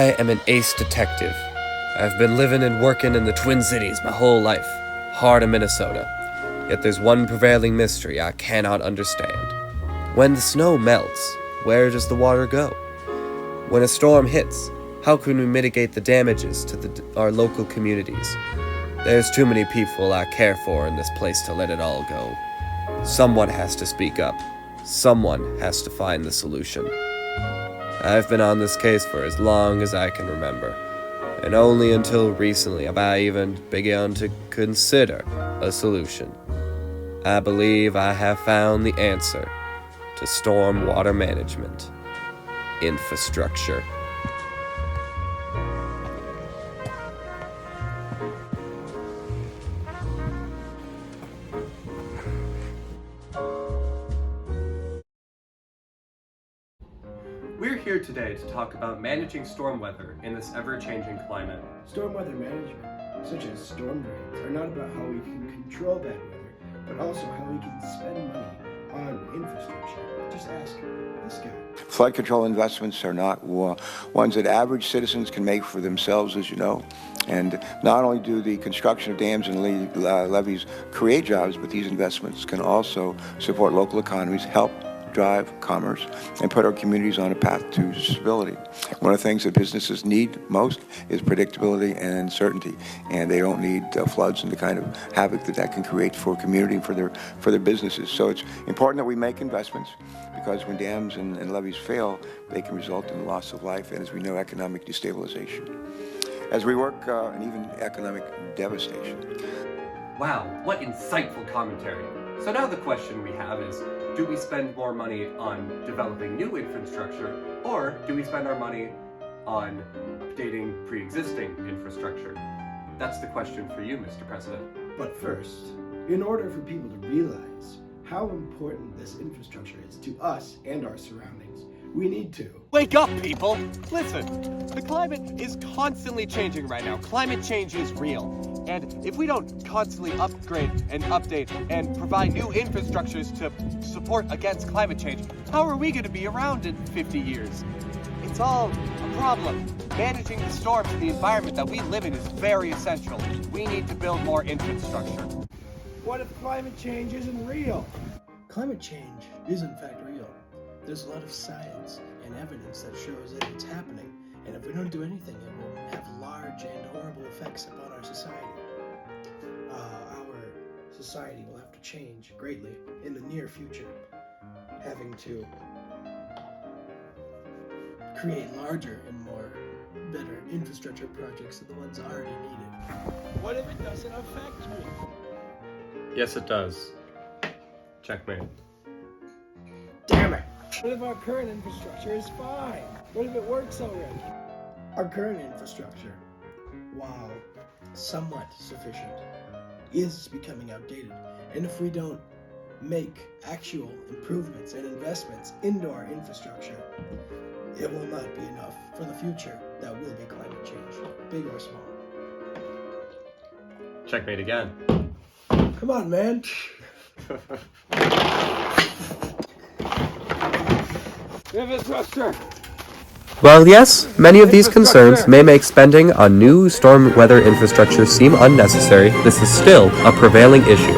I am an ace detective. I've been living and working in the Twin Cities my whole life, heart of Minnesota. Yet there's one prevailing mystery I cannot understand. When the snow melts, where does the water go? When a storm hits, how can we mitigate the damages to our local communities? There's too many people I care for in this place to let it all go. Someone has to speak up. Someone has to find the solution. I've been on this case for as long as I can remember, and only until recently have I even begun to consider a solution. I believe I have found the answer to stormwater management. Infrastructure. We're here today to talk about managing storm weather in this ever-changing climate. Stormweather management, such as storm drains, are not about how we can control bad weather, but also how we can spend money on infrastructure. Just ask this guy. Flood control investments are not ones that average citizens can make for themselves, as you know. And not only do the construction of dams and levees create jobs, but these investments can also support local economies, help drive commerce, and put our communities on a path to stability. One of the things that businesses need most is predictability and certainty, and they don't need floods and the kind of havoc that can create for community and for their businesses. So it's important that we make investments, because when dams and levees fail, they can result in loss of life and, as we know, economic destabilization. As we work, and even economic devastation. Wow, what insightful commentary. So now the question we have is, do we spend more money on developing new infrastructure, or do we spend our money on updating pre-existing infrastructure? That's the question for you, Mr. President. But first, in order for people to realize how important this infrastructure is to us and our surroundings, we need to wake up, people! Listen, the climate is constantly changing right now. Climate change is real. And if we don't constantly upgrade and update and provide new infrastructures to support against climate change, how are we going to be around in 50 years? It's all a problem. Managing the storms and the environment that we live in is very essential. We need to build more infrastructure. What if climate change isn't real? Climate change is in fact real. There's a lot of science and evidence that shows that it's happening, and if we don't do anything, it will have large and horrible effects upon our society. Our society will have to change greatly in the near future, having to create larger and better infrastructure projects than the ones already needed. What if it doesn't affect me? Yes, it does. Checkmate. Damn it! What if our current infrastructure is fine? What if it works already? Our current infrastructure, while somewhat sufficient, is becoming outdated. And if we don't make actual improvements and investments into our infrastructure, it will not be enough for the future that will be climate change, big or small. Checkmate again. Come on, man. Infrastructure. While yes, many of these concerns may make spending on new storm weather infrastructure seem unnecessary, this is still a prevailing issue.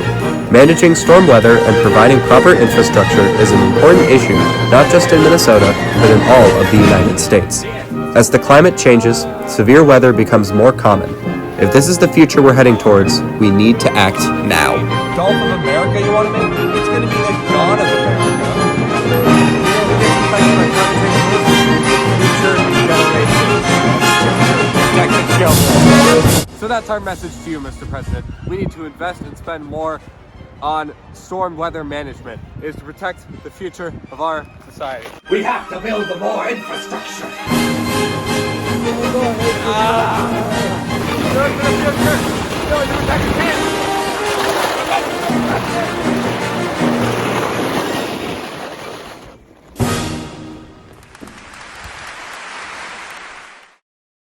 Managing storm weather and providing proper infrastructure is an important issue, not just in Minnesota, but in all of the United States. As the climate changes, severe weather becomes more common. If this is the future we're heading towards, we need to act now. Gulf of America you want to make? It's going to be the dawn of America. So that's our message to you, Mr. President. We need to invest and spend more on storm weather management. It is to protect the future of our society. We have to build more infrastructure. Good for the future.